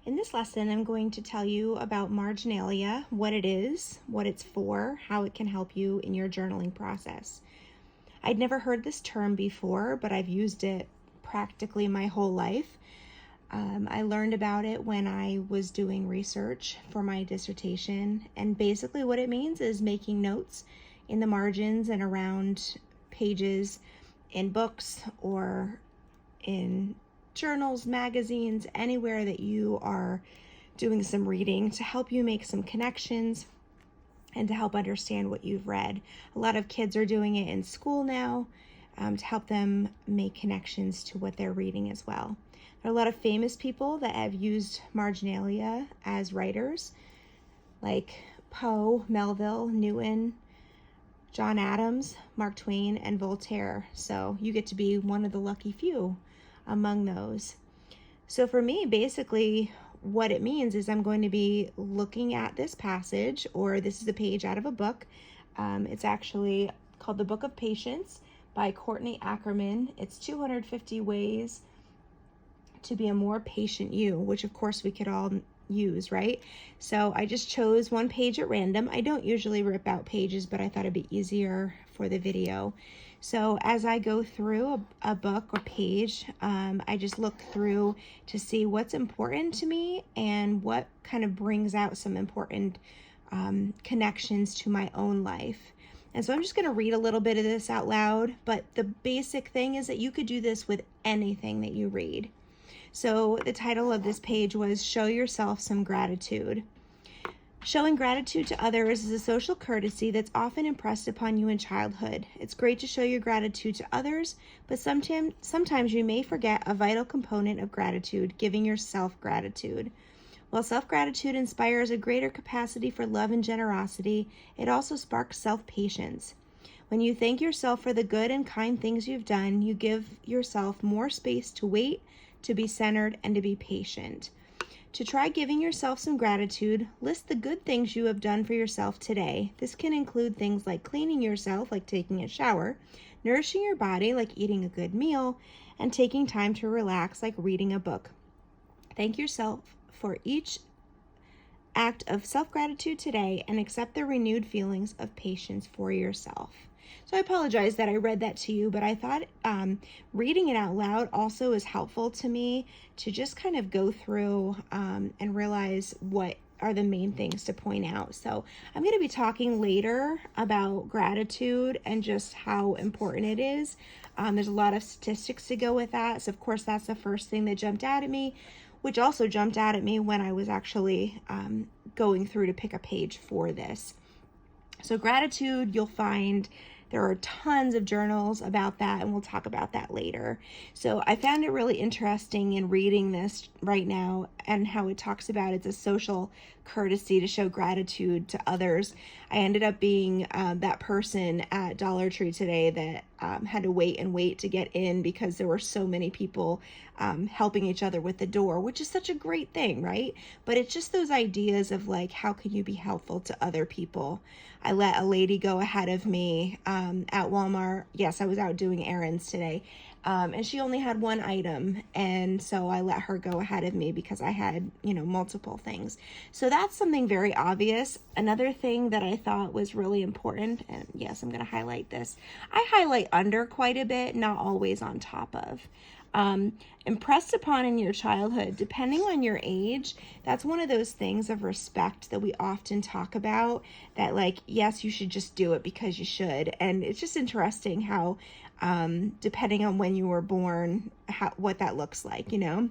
In this lesson, I'm going to tell you about marginalia, what it is, what it's for, how it can help you in your journaling process. I'd never heard this term before, but I've used it practically my whole life. I learned about it when I was doing research for my dissertation, and basically what it means is making notes in the margins and around pages in books or in journals, magazines, anywhere that you are doing some reading to help you make some connections and to help understand what you've read. A lot of kids are doing it in school now to help them make connections to what they're reading as well. There are a lot of famous people that have used marginalia as writers, like Poe, Melville, Newton, John Adams, Mark Twain, and Voltaire. So you get to be one of the lucky few among those. So for me, basically what it means is I'm going to be looking at this passage, or this is a page out of a book. It's actually called The Book of Patience by Courtney Ackerman. It's 250 ways to be a more patient you, which of course we could all use, right? So I just chose one page at random. I don't usually rip out pages, but I thought it'd be easier for the video. So as I go through a book or page, I just look through to see what's important to me and what kind of brings out some important connections to my own life. And so I'm just going to read a little bit of this out loud, but the basic thing is that you could do this with anything that you read. So the title of this page was Show Yourself Some Gratitude. Showing gratitude to others is a social courtesy that's often impressed upon you in childhood. It's great to show your gratitude to others, but sometimes you may forget a vital component of gratitude, giving yourself gratitude. While self-gratitude inspires a greater capacity for love and generosity, it also sparks self-patience. When you thank yourself for the good and kind things you've done, you give yourself more space to wait, to be centered, and to be patient. To try giving yourself some gratitude, list the good things you have done for yourself today. This can include things like cleaning yourself, like taking a shower, nourishing your body, like eating a good meal, and taking time to relax, like reading a book. Thank yourself for each act of self-gratitude today and accept the renewed feelings of patience for yourself. So I apologize that I read that to you, but I thought reading it out loud also is helpful to me to just kind of go through and realize what are the main things to point out. So I'm going to be talking later about gratitude and just how important it is. There's a lot of statistics to go with that. So of course, that's the first thing that jumped out at me, which also jumped out at me when I was actually going through to pick a page for this. So gratitude, you'll find there are tons of journals about that, and we'll talk about that later. So I found it really interesting in reading this right now and how it talks about it's a social courtesy to show gratitude to others. I ended up being that person at Dollar Tree today that had to wait to get in because there were so many people helping each other with the door, which is such a great thing, right? But it's just those ideas of like, how can you be helpful to other people? I let a lady go ahead of me at Walmart. Yes, I was out doing errands today. And she only had one item. And so I let her go ahead of me because I had, multiple things. So that's something very obvious. Another thing that I thought was really important, and yes, I'm going to highlight this. I highlight under quite a bit, not always on top of. Impressed upon in your childhood, depending on your age, that's one of those things of respect that we often talk about, that like, yes, you should just do it because you should. And it's just interesting how, depending on when you were born, what that looks like, All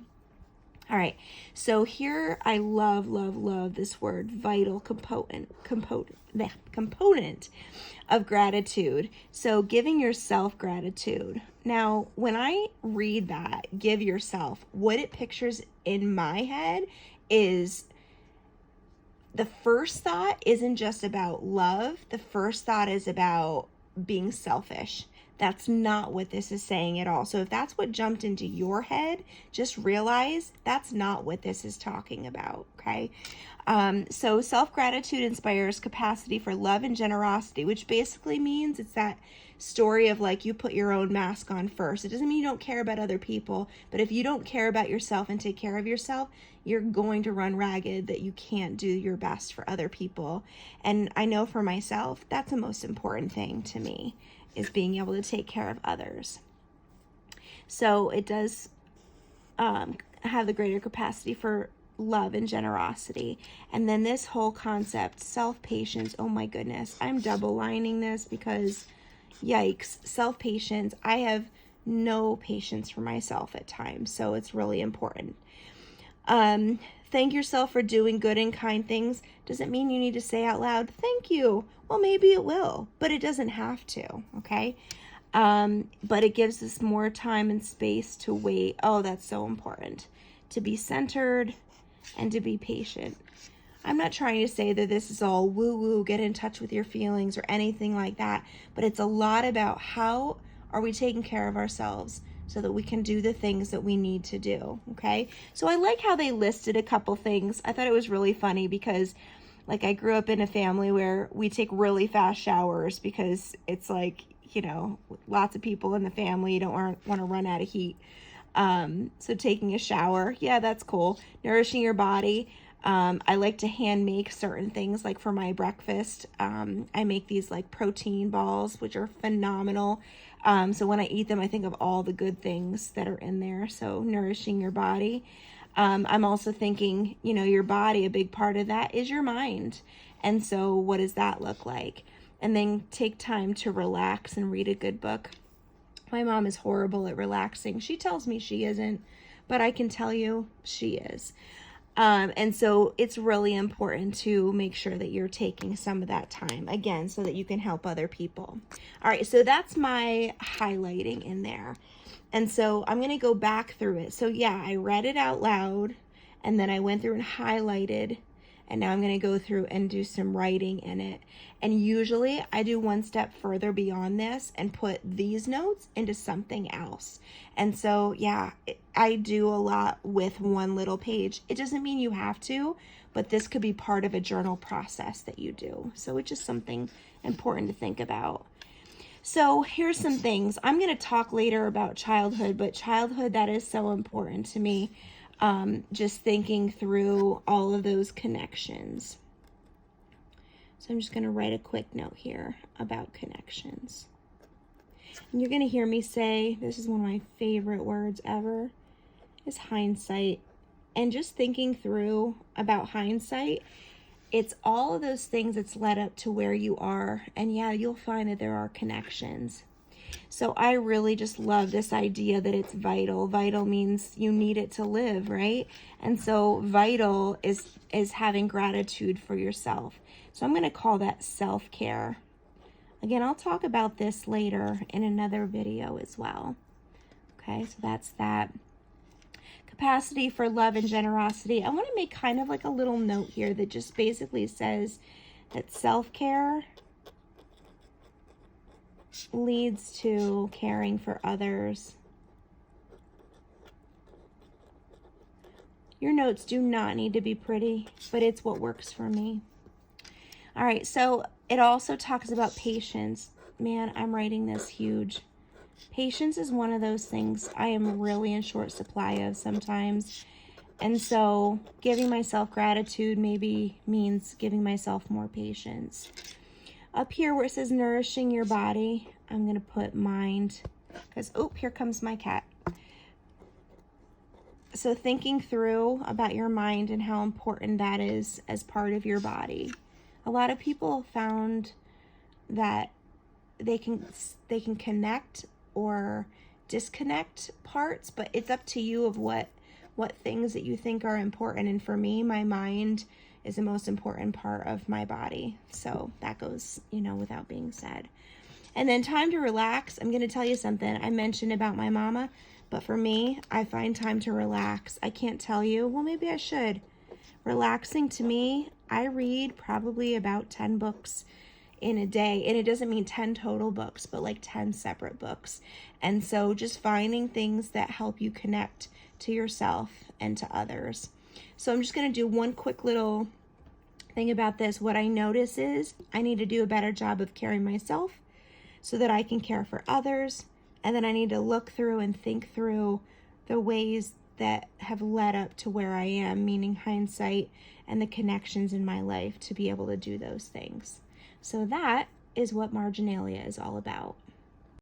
right, so here I love this word, vital component of gratitude. So giving yourself gratitude. Now, when I read that, give yourself, what it pictures in my head is the first thought isn't just about love. The first thought is about being selfish. That's not what this is saying at all. So if that's what jumped into your head, just realize that's not what this is talking about, okay? So self-gratitude inspires capacity for love and generosity, which basically means it's that story of like you put your own mask on first. It doesn't mean you don't care about other people, but if you don't care about yourself and take care of yourself, you're going to run ragged, that you can't do your best for other people. And I know for myself, that's the most important thing to me, is being able to take care of others. So it does have the greater capacity for love and generosity. And then this whole concept, self-patience, oh my goodness, I'm double lining this because yikes, self-patience. I have no patience for myself at times, so it's really important. Thank yourself for doing good and kind things. Doesn't mean you need to say out loud, thank you. Well, maybe it will, but it doesn't have to, okay? But it gives us more time and space to wait. Oh, that's so important. To be centered and to be patient. I'm not trying to say that this is all woo-woo, get in touch with your feelings or anything like that, but it's a lot about how are we taking care of ourselves so that we can do the things that we need to do, okay? So I like how they listed a couple things. I thought it was really funny because like I grew up in a family where we take really fast showers because it's like, you know, lots of people in the family, you don't want to run out of heat. So taking a shower, yeah, that's cool. Nourishing your body. I like to hand make certain things, like for my breakfast. I make these like protein balls, which are phenomenal. So when I eat them, I think of all the good things that are in there. So nourishing your body. I'm also thinking, you know, your body, a big part of that is your mind. And so what does that look like? And then take time to relax and read a good book. My mom is horrible at relaxing. She tells me she isn't, but I can tell you she is. And so it's really important to make sure that you're taking some of that time, again, so that you can help other people. All right, so that's my highlighting in there. And so I'm going to go back through it. So yeah, I read it out loud, and then I went through and highlighted, and now I'm going to go through and do some writing in it. And usually I do one step further beyond this and put these notes into something else. And so, yeah, I do a lot with one little page. It doesn't mean you have to, but this could be part of a journal process that you do. So it's just something important to think about. So here's some things. I'm going to talk later about childhood, but childhood, that is so important to me. Just thinking through all of those connections. So I'm just going to write a quick note here about connections. And you're going to hear me say, this is one of my favorite words ever, is hindsight. And just thinking through about hindsight, it's all of those things that's led up to where you are. And yeah, you'll find that there are connections. So I really just love this idea that it's vital. Vital means you need it to live, right? And so vital is having gratitude for yourself. So I'm going to call that self-care. Again, I'll talk about this later in another video as well. Okay, so that's that. Capacity for love and generosity. I want to make kind of like a little note here that just basically says that self-care leads to caring for others. Your notes do not need to be pretty, but it's what works for me. All right, so it also talks about patience. Man, I'm writing this huge. Patience is one of those things I am really in short supply of sometimes. And so giving myself gratitude maybe means giving myself more patience. Up here where it says nourishing your body, I'm going to put mind, because, oh, here comes my cat. So thinking through about your mind and how important that is as part of your body. A lot of people found that they can connect or disconnect parts, but it's up to you of what things that you think are important. And for me, my mind is the most important part of my body. So that goes, you know, without being said. And then time to relax. I'm going to tell you something I mentioned about my mama, but for me, I find time to relax. I can't tell you, well, maybe I should. Relaxing to me, I read probably about 10 books in a day. And it doesn't mean 10 total books, but like 10 separate books. And so just finding things that help you connect to yourself and to others. So I'm just going to do one quick little thing about this. What I notice is I need to do a better job of caring myself so that I can care for others. And then I need to look through and think through the ways that have led up to where I am, meaning hindsight and the connections in my life to be able to do those things. So that is what marginalia is all about.